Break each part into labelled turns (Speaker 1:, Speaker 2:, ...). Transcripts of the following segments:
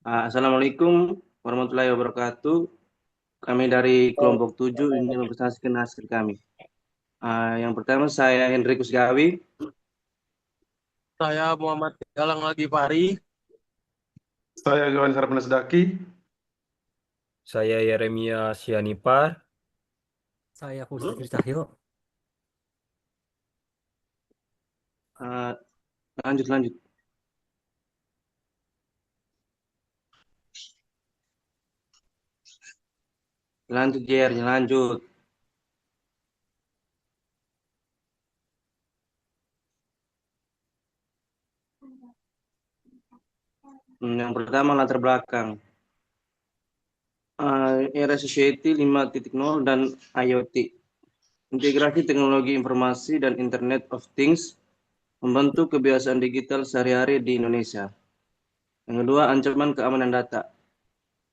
Speaker 1: Assalamualaikum warahmatullahi wabarakatuh. Kami dari kelompok 7 ini mempresentasikan hasil kami. Yang pertama saya Hendrikus Gawi.
Speaker 2: Saya Muhammad Galang Lagi Fahri.
Speaker 3: Saya Yohanes Harapan Sedaki.
Speaker 4: Saya Yeremia Sianipar.
Speaker 5: Saya Fusri Cahyo.
Speaker 1: Lanjut. Lanjut Jer, lanjut. Yang pertama latar belakang. Era Society 5.0 dan IoT. Integrasi teknologi informasi dan Internet of Things membentuk kebiasaan digital sehari-hari di Indonesia. Yang kedua, ancaman keamanan data.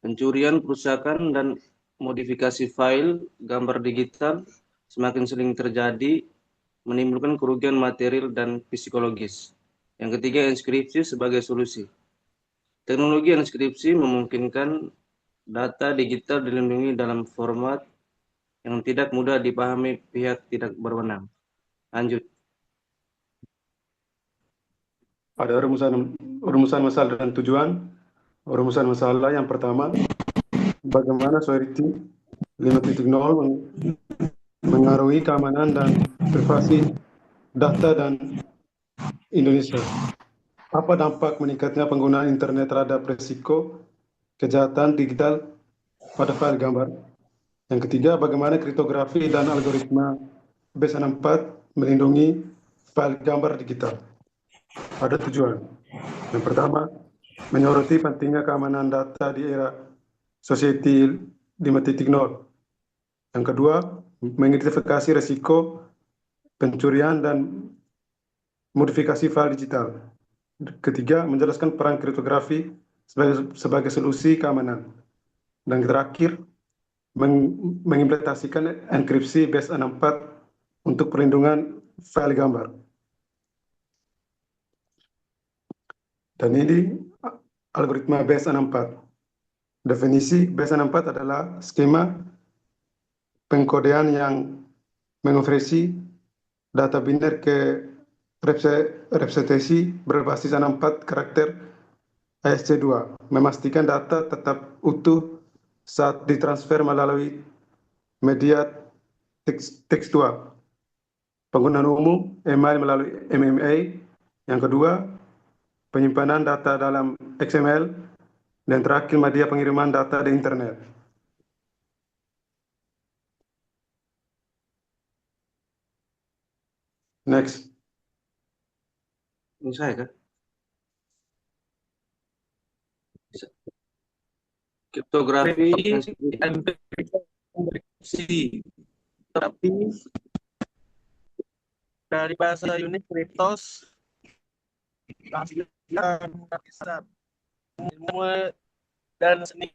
Speaker 1: Pencurian, kerusakan, dan modifikasi file gambar digital semakin sering terjadi, menimbulkan kerugian material dan psikologis. Yang ketiga, enskripsi sebagai solusi. Teknologi enskripsi memungkinkan data digital dilindungi dalam format yang tidak mudah dipahami pihak tidak berwenang. Lanjut.
Speaker 3: Ada rumusan masalah dan tujuan. Rumusan masalah yang pertama, bagaimana Society 5.0 mengaruhi keamanan dan privasi data dan Indonesia. Apa dampak meningkatnya penggunaan internet terhadap risiko kejahatan digital pada file gambar? Yang ketiga, bagaimana kriptografi dan algoritma B64 melindungi file gambar digital? Ada tujuan. Yang pertama, menyoroti pentingnya keamanan data di era Society 5.0. Yang kedua, mengidentifikasi risiko pencurian dan modifikasi file digital. Ketiga, menjelaskan peran kriptografi sebagai solusi keamanan. Dan terakhir, mengimplementasikan enkripsi B64 untuk perlindungan file gambar. Dan ini algoritma B64. Definisi B64 adalah skema pengkodean yang mengonversi data biner ke representasi berbasis 64 karakter ASC2, memastikan data tetap utuh saat ditransfer melalui media tekstual. Penggunaan umum email melalui MMA. Yang kedua, penyimpanan data dalam XML. Dan terakhir, media pengiriman data di internet. Next.
Speaker 1: Ini saya kan? Kriptografi
Speaker 2: enkripsi. Tapi dari bahasa Unix kriptos ilmu dan seni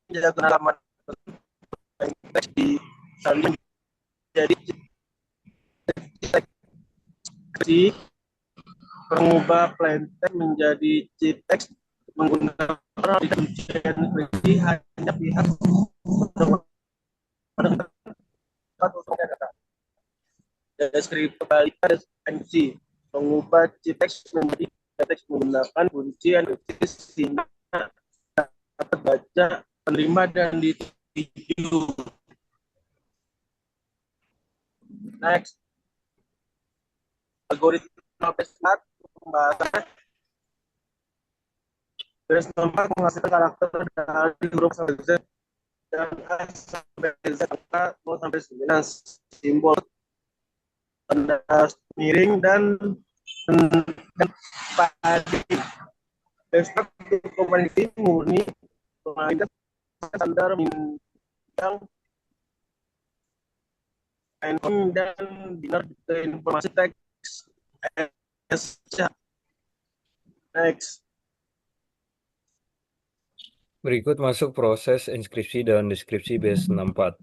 Speaker 2: menjaga pengalaman di saling jadi mengubah plaintext menjadi chip text menggunakan ujian enkripsi hanya pihak deskripsi kebalikan enkripsi mengubah chip text menjadi teks menggunakan kunci enkripsi sehingga dapat baca, penerima dan dituju. Next, algoritma B64 pembahasan. B64 menghasilkan karakter dari huruf sampai Z dan A sampai Z, angka 0 sampai 9, simbol tanda miring dan padi. B64 komunikasi murni menggunakan standar bintang handphone dan binar informasi teks. Next.
Speaker 4: Berikut masuk proses inskripsi dan deskripsi B64.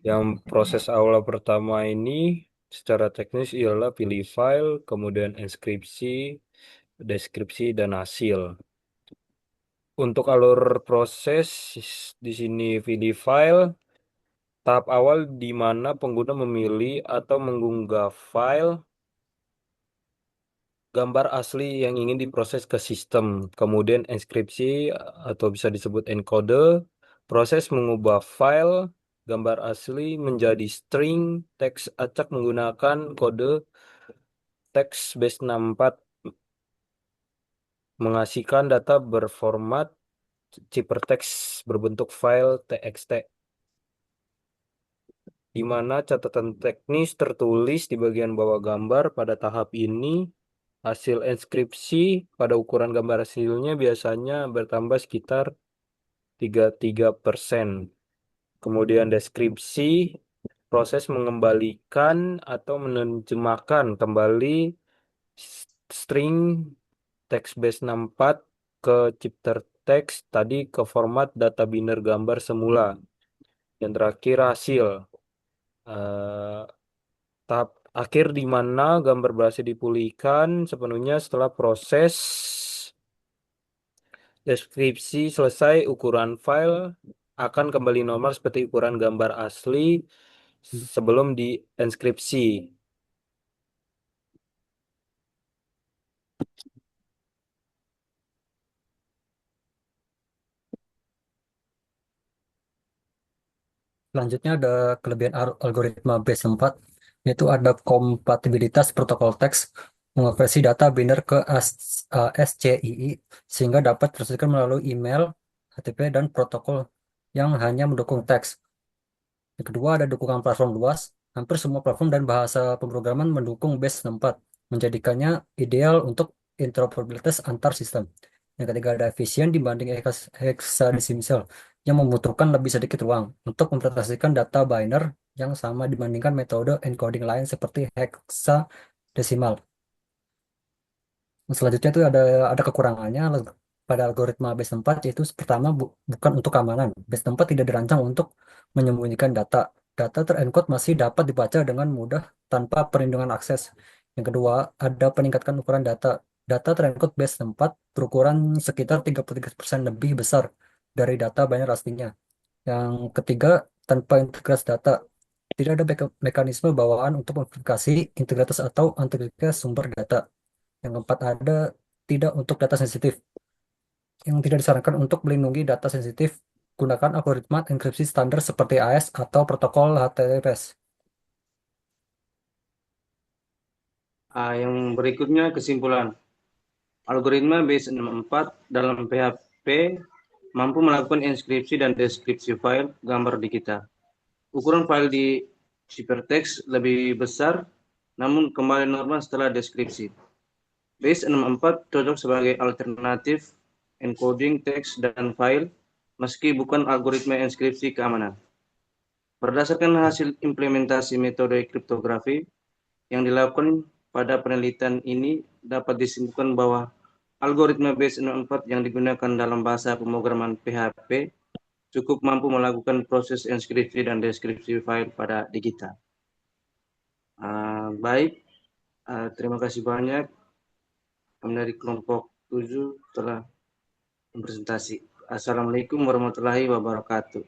Speaker 4: Yang proses awal pertama ini secara teknis ialah pilih file, kemudian inskripsi, deskripsi, dan hasil. Untuk alur proses di sini VD file, tahap awal di mana pengguna memilih atau mengunggah file gambar asli yang ingin diproses ke sistem. Kemudian enskripsi atau bisa disebut encoder, proses mengubah file gambar asli menjadi string teks acak menggunakan kode teks base 64 mengasihkan data berformat ciphertext berbentuk file txt, di mana catatan teknis tertulis di bagian bawah gambar. Pada tahap ini, hasil enskripsi pada ukuran gambar hasilnya biasanya bertambah sekitar 33%. Kemudian deskripsi, proses mengembalikan atau menerjemahkan kembali string text base 64 ke ciphertext tadi ke format data biner gambar semula. Dan terakhir hasil. Tahap akhir di mana gambar berhasil dipulihkan sepenuhnya setelah proses deskripsi selesai. Ukuran file akan kembali normal seperti ukuran gambar asli sebelum dienskripsi.
Speaker 5: Selanjutnya ada kelebihan algoritma base 4, yaitu ada kompatibilitas protokol teks mengonversi data biner ke SCII sehingga dapat ditransferkan melalui email, HTTP, dan protokol yang hanya mendukung teks. Yang kedua ada dukungan platform luas. Hampir semua platform dan bahasa pemrograman mendukung base 64, menjadikannya ideal untuk interoperabilitas antar sistem. Yang ketiga ada efisien dibanding hexadecimal yang membutuhkan lebih sedikit ruang untuk mempresentasikan data biner yang sama dibandingkan metode encoding lain seperti hexadecimal. Selanjutnya itu ada kekurangannya pada algoritma base 4, yaitu pertama bukan untuk keamanan. Base 4 tidak dirancang untuk menyembunyikan data. Data terencode masih dapat dibaca dengan mudah tanpa perlindungan akses. Yang kedua, ada peningkatan ukuran data. Data terencode base 4 berukuran sekitar 33% lebih besar dari data biner aslinya. Yang ketiga, tanpa integritas data. Tidak ada mekanisme bawaan untuk verifikasi integritas atau integritas sumber data. Yang keempat ada tidak untuk data sensitif. Yang tidak disarankan untuk melindungi data sensitif, gunakan algoritma enkripsi standar seperti AES atau protokol HTTPS.
Speaker 1: Yang berikutnya kesimpulan. Algoritma base 64 dalam PHP mampu melakukan enskripsi dan deskripsi file gambar digital. Ukuran file di ciphertext lebih besar, namun kembali normal setelah deskripsi. Base 64 cocok sebagai alternatif encoding teks dan file, meski bukan algoritma enskripsi keamanan. Berdasarkan hasil implementasi metode kriptografi yang dilakukan pada penelitian ini, dapat disimpulkan bahwa algoritma base 64 yang digunakan dalam bahasa pemrograman PHP cukup mampu melakukan proses enskripsi dan deskripsi file pada digital. Baik, terima kasih banyak. Kami dari kelompok 7 telah mempresentasi. Assalamualaikum warahmatullahi wabarakatuh.